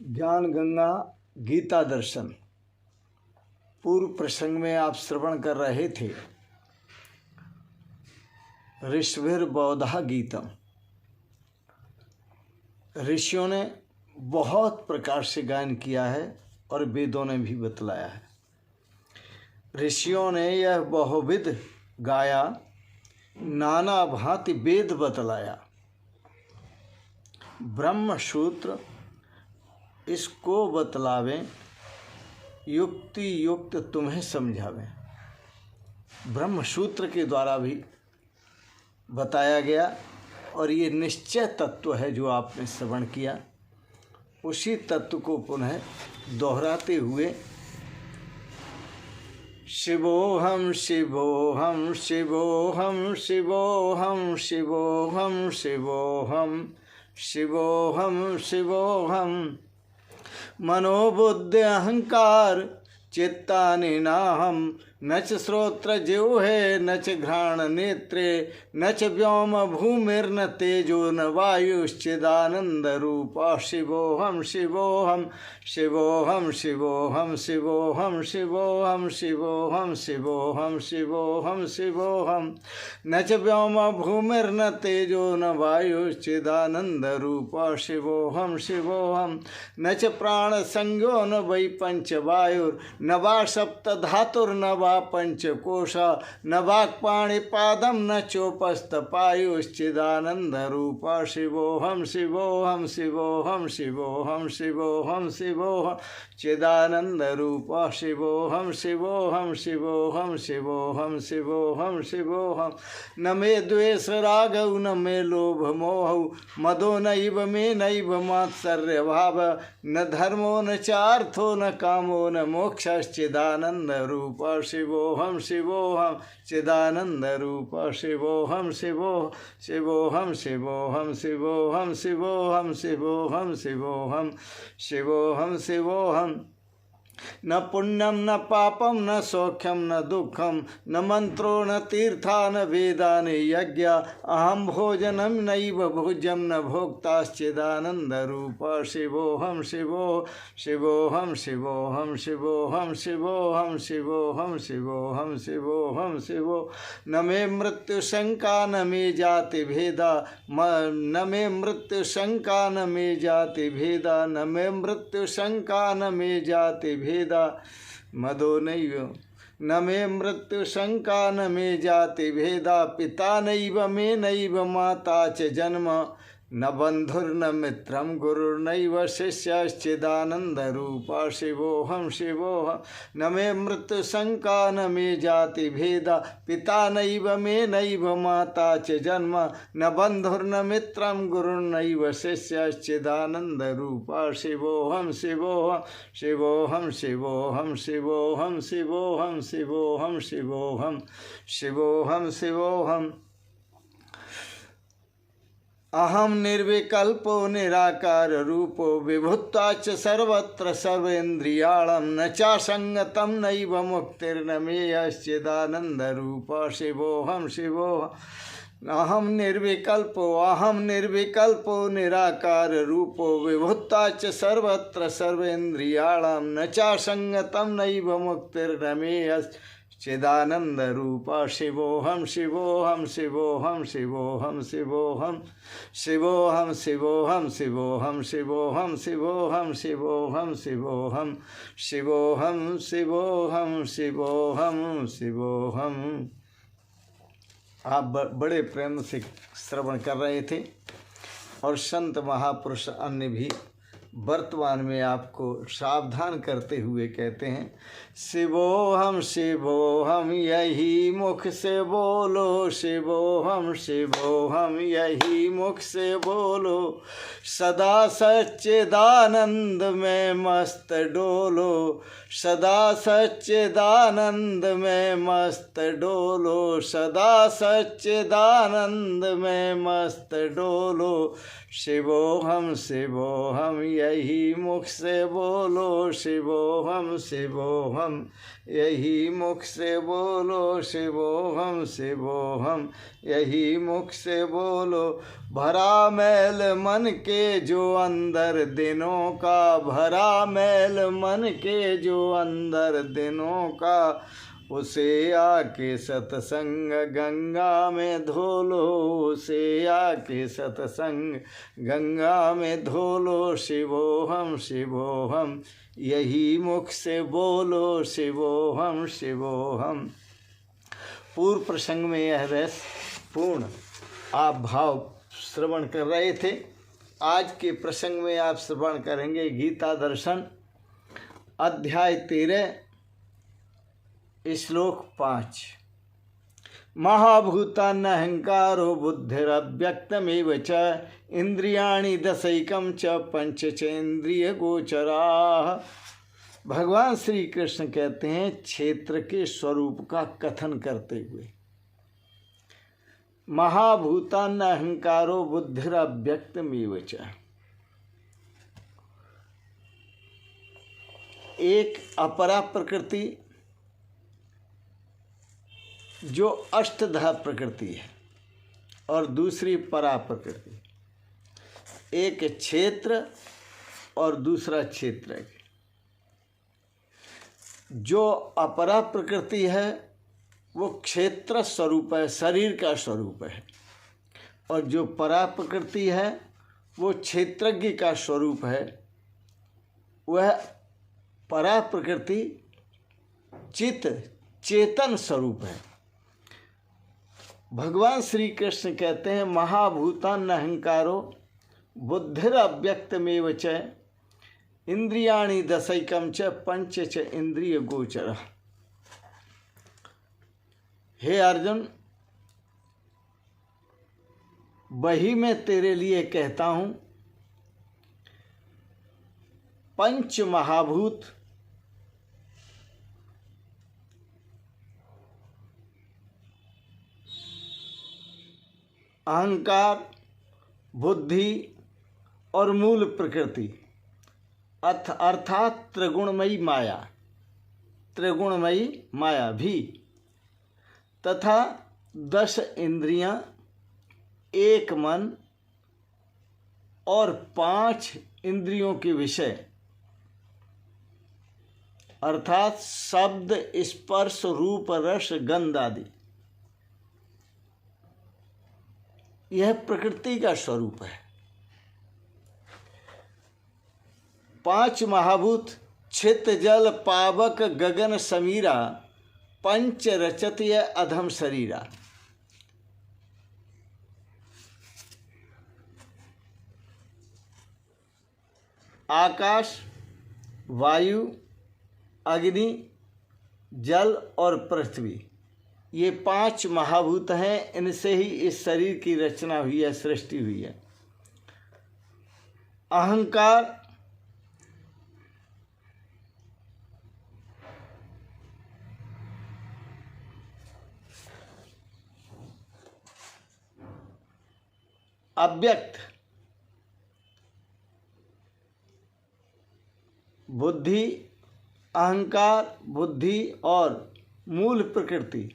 ज्ञान गंगा गीता दर्शन। पूर्व प्रसंग में आप श्रवण कर रहे थे ऋषिभिर्बोधा गीतम। ऋषियों ने बहुत प्रकार से गायन किया है और वेदों ने भी बतलाया है। ऋषियों ने यह बहुविध गाया, नाना भांति वेद बतलाया। ब्रह्म सूत्र इसको बतलावें, युक्ति युक्त तुम्हें समझावें। ब्रह्म सूत्र के द्वारा भी बताया गया और ये निश्चय तत्व है जो आपने श्रवण किया। उसी तत्व को पुनः दोहराते हुए शिवोहम शिवोहम शिवोहम शिवोहम शिवोहम शिवोहम शिवोहम शिवोहम मनोबुद्धि अहंकार चित्तानि नाहम न च श्रोत्र जिह्वे न च घ्राण नेत्रे न च व्योम भूमिर्न तेजो न वायुश्चिदानंद रूपा शिवोहम शिवोहम शिवोहम शिवोहम शिवोहम शिवोहम शिवोहम शिवोहम शिवोहम शिवोहम न च व्योम भूमिर्न तेजो न वायुश्चिदानंद रूपा शिवोहम शिवोहम न च प्राण संज्ञो न वै पंच वायुर न वा सप्त धातुर्न वा पंचकोशा न वाक्पाणिपादम न चोपस्थ पायुश्चिदानंद रूपा शिवोहम शिवोहम शिवोहम शिवोहम शिवोहम शिवोहम चिदानंद रूपा शिवोहम शिवोहम शिवोहम शिवोहम शिवोहम शिवोहम न मे द्वेष रागौ न मे लोभ मोहौ मदो नैव मे नैव मात्सर्य भाव न धर्मो न चार्थो न कामो न मोक्षश्चिदानंद रूपा शिवोहम शिवोहम चिदानंद रूपा शिवोहम शिवोहम शिवोहम शिवोहम शिवोहम शिवोहम शिवोहम शिवोहम शिवोहम शिवोहम न पुण्यम न पापम न सौख्यम न दुखम न मंत्रो न तीर्था न वेदा न यज्ञ अहम भोजनम नैव भोज्यम न भोक्ताश्चिदानंद रूपा शिवोहम शिवो शिवोहम शिवोहम शिवोहम शिवोहम शिवोहम शिवोहम शिवोहम शिवो न मे मृत्यु शंका न मे जाति भेदा न मे मृत्यु शंका न मे जाति भेदा न मे मृत्यु शंका न मे जाति भेदा मदो नैव न मे मृत्यु शंका न मे जाति भेदा पिता नैव मे नैव माता च जन्म न बंधुर्न मित्रम गुरुर्नैव शिष्यश्चिदानंद रूपा शिवोहम शिवोहम न मे मृत्यु शंका न मे जाति भेदा पिता नैव मे नैव माता च जन्म न बंधुर्न मित्रम गुरुर्नैव शिष्यश्चिदानंद रूपा शिवोहम शिवोहम शिवोहम शिवोहम शिवोहम शिवोहम शिवोहम शिवोहम शिवोहम शिवोहम अहम निर्विकल्पो निराकार रूपो विभुत्वा च सर्वत्र सर्वेन्द्रियाणं न चासंगतं नैव मुक्तिर्न मेयश्चिदानंद रूपा शिवोहम शिवोहम अहम निर्विकल्पो निराकार रूपो विभुत्वा च सर्वत्र सर्वेन्द्रियाणं न चासंगतं नैव मुक्तिर्न मेयश्चिदानंद चिदानंद रूपा शिवोहम शिवोहम शिवोहम शिवोहम शिवोहम शिवोहम शिवोहम शिवोहम शिवोहम शिवोहम शिवोहम शिवोहम शिवोहम शिवोहम शिवोहम शिवोहम। आप बड़े प्रेम से श्रवण कर रहे थे और संत महापुरुष अन्य भी वर्तमान में आपको सावधान करते हुए कहते हैं शिवोहम शिवोहम यही मुख से बोलो शिवोहम शिवोहम यही मुख से बोलो सदा सच्चिदानंद में मस्त डोलो सदा सच्चिदानंद में मस्त डोलो सदा सच्चिदानंद में मस्त डोलो शिवोहम शिवोहम यही मुख से बोलो शिवोहम शिवोहम यही मुख से बोलो शिवोहम शिवोहम यही मुख से बोलो। भरा मैल मन के जो अंदर दिनों का, भरा मैल मन के जो अंदर दिनों का, उसे आके सत्संग गंगा में धो लो, उसे आके सत्संग गंगा में धो लो। शिवोहम शिवोहम यही मुख से बोलो शिवोहम शिवोहम। पूर्व प्रसंग में यह रस पूर्ण आप भाव श्रवण कर रहे थे। आज के प्रसंग में आप श्रवण करेंगे गीता दर्शन अध्याय 13 श्लोक 5। महाभूतान अहंकारो बुद्धिरव्यक्तमेव च इंद्रियाणि दशैकम च पंचचेन्द्रिय गोचरा। भगवान श्री कृष्ण कहते हैं क्षेत्र के स्वरूप का कथन करते हुए, महाभूतान अहंकारो बुद्धिरव्यक्तमेव च, एक अपरा प्रकृति जो अष्टधा प्रकृति है और दूसरी परा प्रकृति, एक क्षेत्र और दूसरा क्षेत्र है। जो अपरा प्रकृति है वो क्षेत्र स्वरूप है, शरीर का स्वरूप है, और जो परा प्रकृति है वो क्षेत्रज्ञ का स्वरूप है। वह परा प्रकृति चित्त चेतन स्वरूप है। भगवान श्री कृष्ण कहते हैं महाभूतान अहंकारो बुद्धिरव्यक्तमेव च इंद्रियाणि दशैकम च पंच च इंद्रिय गोचर। हे अर्जुन, वही मैं तेरे लिए कहता हूँ, पंच महाभूत अहंकार, बुद्धि और मूल प्रकृति अर्थात त्रिगुणमयी माया, त्रिगुणमयी माया भी, तथा 10 इंद्रियां, एक मन और 5 इंद्रियों के विषय अर्थात शब्द स्पर्श रूप रस गंध आदि, यह प्रकृति का स्वरूप है। 5 महाभूत छित जल पावक गगन समीरा पंच रचतीय अधम शरीरा। आकाश, वायु, अग्नि, जल और पृथ्वी, ये 5 महाभूत हैं। इनसे ही इस शरीर की रचना हुई है, सृष्टि हुई है। अहंकार अव्यक्त, बुद्धि, अहंकार, बुद्धि और मूल प्रकृति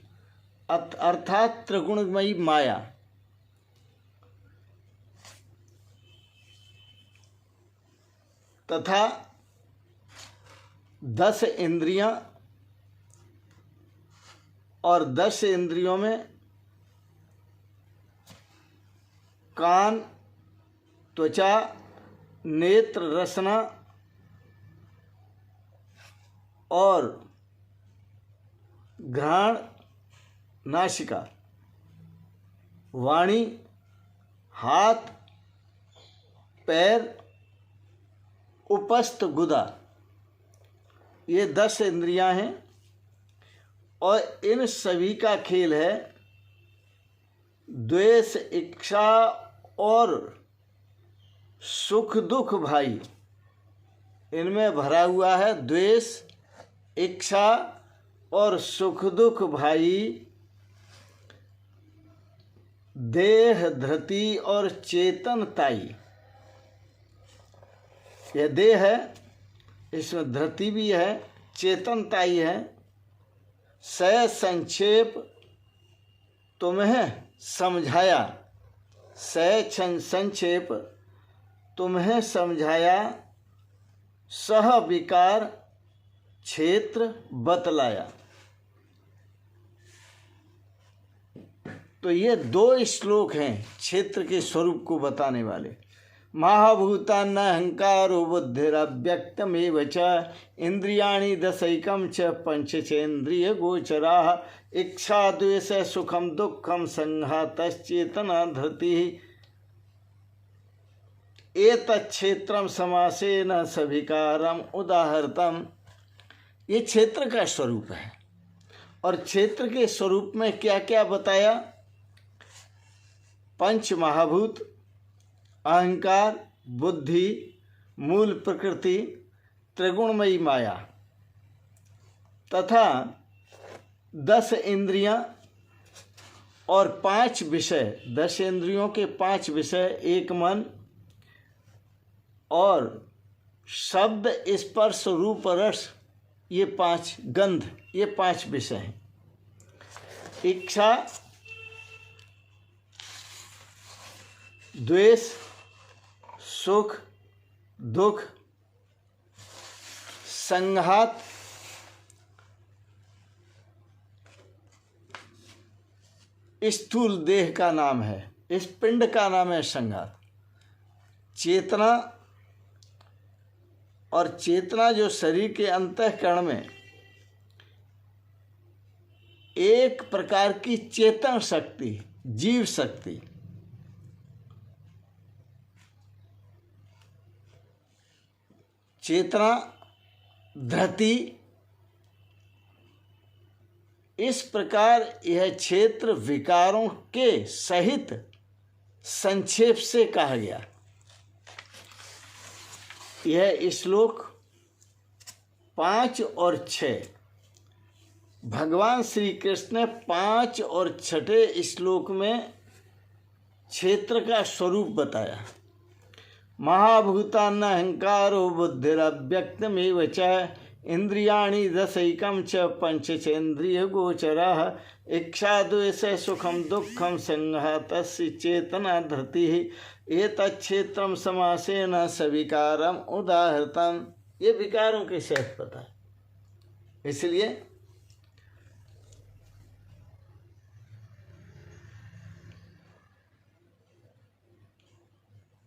अर्थात त्रिगुणमयी माया, तथा 10 इंद्रियां, और 10 इंद्रियों में कान, त्वचा, नेत्र, रसना और घ्राण, नासिका, वाणी, हाथ, पैर, उपस्थ गुदा, ये 10 इंद्रियां हैं। और इन सभी का खेल है द्वेष, इच्छा और सुख दुख भाई। इनमें भरा हुआ है द्वेष, इच्छा और सुख दुख भाई, देह धृति और चेतन ताई। यह देह है, इसमें धृति भी है, चेतनता ही है। स संक्षेप तुम्हें समझाया, संक्षेप तुम्हें समझाया, सह विकार क्षेत्र बतलाया। तो ये 2 श्लोक हैं क्षेत्र के स्वरूप को बताने वाले। महाभूतान अहंकारो बुद्धिरव्यक्तमेव च इंद्रियाणि दशैकम च पंचचेन्द्रिय गोचराः इच्छा द्वेष सुखम दुखम संघातश्चेतना धृतिः एतच्छेत्रम समासेन सविकारम उदाहृतम। ये क्षेत्र का स्वरूप है। और क्षेत्र के स्वरूप में क्या क्या बताया? पंच महाभूत, अहंकार, बुद्धि, मूल प्रकृति, त्रिगुणमयी माया तथा 10 इंद्रियां और 5 विषय। 10 इंद्रियों के 5 विषय, 1 मन और शब्द, स्पर्श, रूप, रस, ये 5 गंध, ये 5 विषय हैं। इच्छा, द्वेष, सुख, दुख, संघात, स्थूल देह का नाम है, इस पिंड का नाम है संघात। चेतना, और चेतना जो शरीर के अंतःकरण में एक प्रकार की चेतन शक्ति, जीव शक्ति, चेतना, धृति, इस प्रकार यह क्षेत्र विकारों के सहित संक्षेप से कहा गया। यह श्लोक 5 और 6 भगवान श्री कृष्ण ने 5 और 6 श्लोक में क्षेत्र का स्वरूप बताया। महाभूतान अहंकारो बुद्धिरव्यक्तमेव च इंद्रियाणि दशैकम च पंचचेन्द्रिय गोचराः इच्छा द्वेष सुखम दुखम संघातस्य चेतना धृतिः एतच्छेत्रम समासेन सविकारम उदाहृतम। ये विकारों के सहित पता है। इसलिए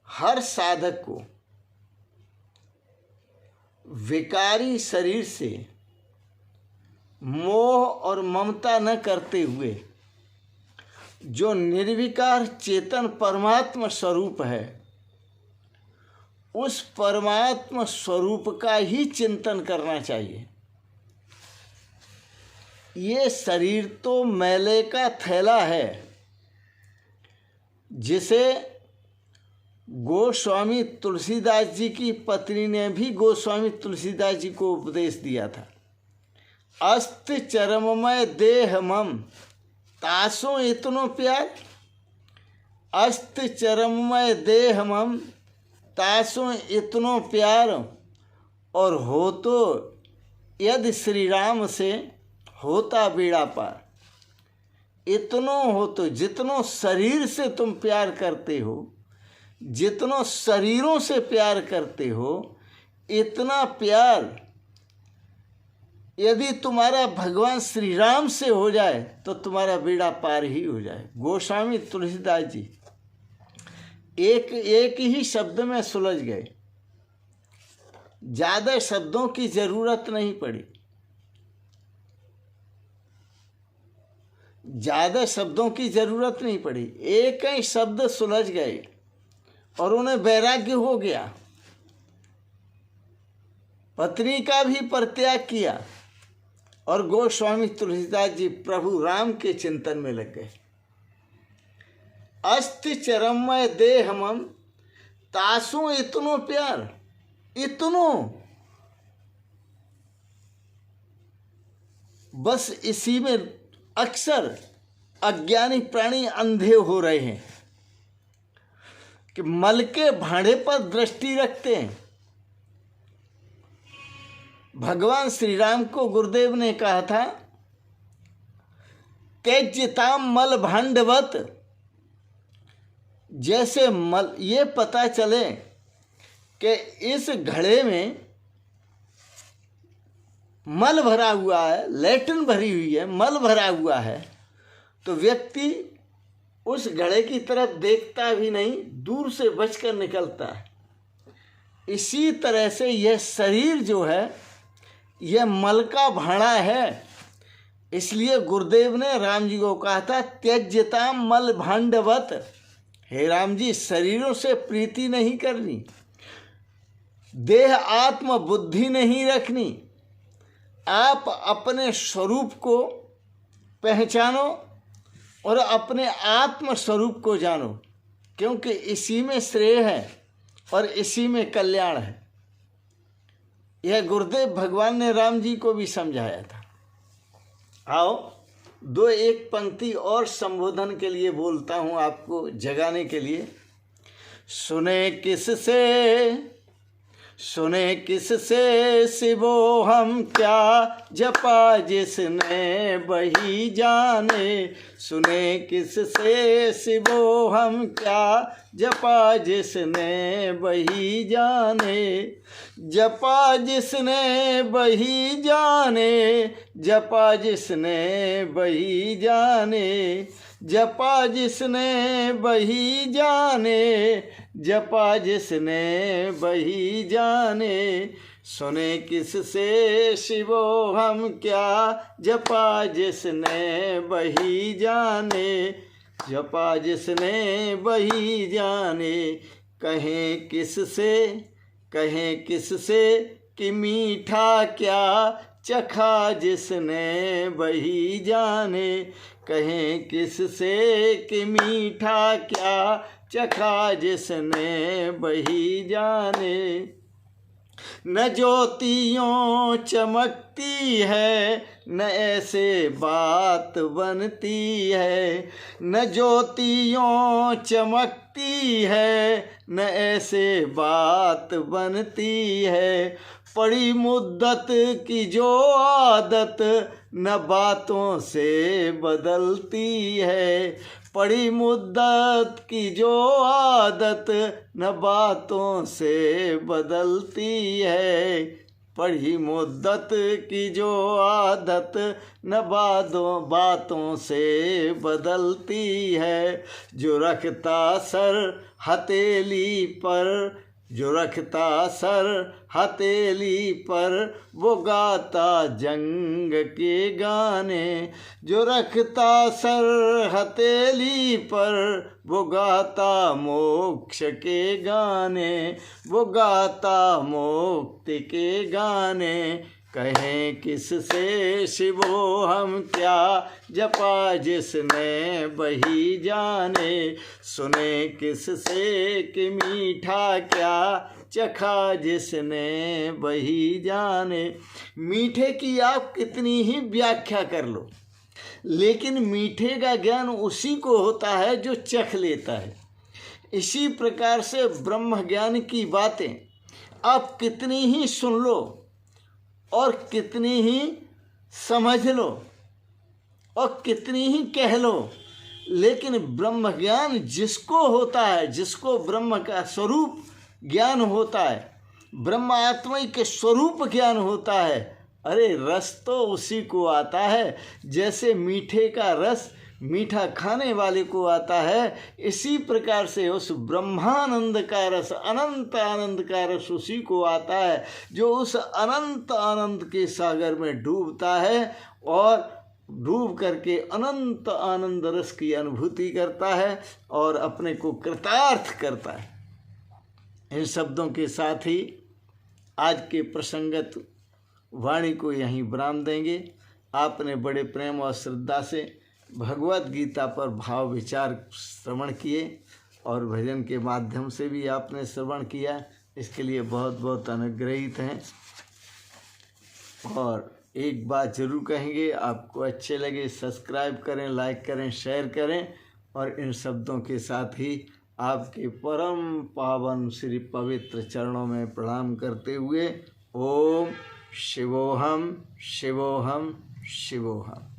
हर साधक को विकारी शरीर से मोह और ममता न करते हुए जो निर्विकार चेतन परमात्मा स्वरूप है, उस परमात्मा स्वरूप का ही चिंतन करना चाहिए। ये शरीर तो मैले का थैला है, जिसे गोस्वामी तुलसीदास जी की पत्नी ने भी गोस्वामी तुलसीदास जी को उपदेश दिया था। अस्त चरममय देह मम तासो इतनो प्यार, अस्त चरममय देह मम तासो इतनो प्यार, और हो तो यदि श्री राम से होता बेड़ा पार। इतनो हो तो, जितनो शरीर से तुम प्यार करते हो, जितनों शरीरों से प्यार करते हो, इतना प्यार यदि तुम्हारा भगवान श्री राम से हो जाए तो तुम्हारा बेड़ा पार ही हो जाए। गोस्वामी तुलसीदास जी एक ही शब्द में सुलझ गए, ज़्यादा शब्दों की जरूरत नहीं पड़ी, ज़्यादा शब्दों की जरूरत नहीं पड़ी, एक ही शब्द सुलझ गए और उन्हें वैराग्य हो गया। पत्नी का भी परित्याग किया और गोस्वामी तुलसीदास जी प्रभु राम के चिंतन में लग गए। अस्ति चरममय देह मम तासु इतनो प्यार, इतनो, बस इसी में अक्सर अज्ञानी प्राणी अंधे हो रहे हैं कि मल के भांडे पर दृष्टि रखते हैं भगवान श्री राम को गुरुदेव ने कहा था त्यज्यताम मल भांडवत, जैसे मल, ये पता चले कि इस घड़े में मल भरा हुआ है, लैट्रिन भरी हुई है, मल भरा हुआ है, तो व्यक्ति उस घड़े की तरफ देखता भी नहीं, दूर से बचकर निकलता है। इसी तरह से यह शरीर जो है यह मल का भाड़ा है। इसलिए गुरुदेव ने राम जी को कहा था त्यज्यताम मल भांडवत, हे राम जी शरीरों से प्रीति नहीं करनी, देह आत्म बुद्धि नहीं रखनी, आप अपने स्वरूप को पहचानो और अपने आत्म स्वरूप को जानो, क्योंकि इसी में श्रेय है और इसी में कल्याण है। यह गुरुदेव भगवान ने राम जी को भी समझाया था। आओ दो एक पंक्ति और संबोधन के लिए बोलता हूँ आपको जगाने के लिए। सुने किससे शिवो हम क्या, जपा जिसने वही जाने। सुने किससे शिवो हम क्या, जपा जिसने वही जाने। जपा जिसने वही जाने, जपा जिसने वही जाने, जपा जिसने वही जाने, जपा जिसने वही जाने। सुने किससे शिवो हम क्या, जपा जिसने वही जाने, जपा जिसने वही जाने। कहें किससे कि मीठा क्या, चखा जिसने वही जाने। कहें किससे कि मीठा क्या, चखा जिसने वही जाने। न ज्योतियों चमकती है, न ऐसे बात बनती है। न ज्योतियों चमकती है, न ऐसे बात बनती है। पड़ी मुद्दत की जो आदत, न बातों से बदलती है। पड़ी मुद्दत की जो आदत, न बातों से बदलती है। पड़ी मुद्दत की जो आदत, न बातों से बदलती है। जो रखता सर हथेली पर, जो रखता सर हथेली पर, वो गाता जंग के गाने। जो रखता सर हथेली पर, वो गाता मोक्ष के गाने, वो गाता मुक्ति के गाने। कहें किससे शिवो हम क्या, जपा जिसने वही जाने। सुने किससे कि मीठा क्या, चखा जिसने वही जाने। मीठे की आप कितनी ही व्याख्या कर लो, लेकिन मीठे का ज्ञान उसी को होता है जो चख लेता है। इसी प्रकार से ब्रह्म ज्ञान की बातें आप कितनी ही सुन लो और कितनी ही समझ लो और कितनी ही कह लो, लेकिन ब्रह्म ज्ञान जिसको होता है, जिसको ब्रह्म का स्वरूप ज्ञान होता है, ब्रह्म आत्मा के स्वरूप ज्ञान होता है, अरे रस तो उसी को आता है। जैसे मीठे का रस मीठा खाने वाले को आता है, इसी प्रकार से उस ब्रह्मानंद का रस, अनंत आनंद का रस उसी को आता है जो उस अनंत आनंद के सागर में डूबता है और डूब करके अनंत आनंद रस की अनुभूति करता है और अपने को कृतार्थ करता है। इन शब्दों के साथ ही आज के प्रसंगत वाणी को यहीं विराम देंगे। आपने बड़े प्रेम और श्रद्धा से भगवत गीता पर भाव विचार श्रवण किए और भजन के माध्यम से भी आपने श्रवण किया, इसके लिए बहुत बहुत अनुग्रहित हैं। और एक बात जरूर कहेंगे, आपको अच्छे लगे सब्सक्राइब करें, लाइक करें, शेयर करें। और इन शब्दों के साथ ही आपके परम पावन श्री पवित्र चरणों में प्रणाम करते हुए ओम शिवोहम शिवोहम शिवोहम।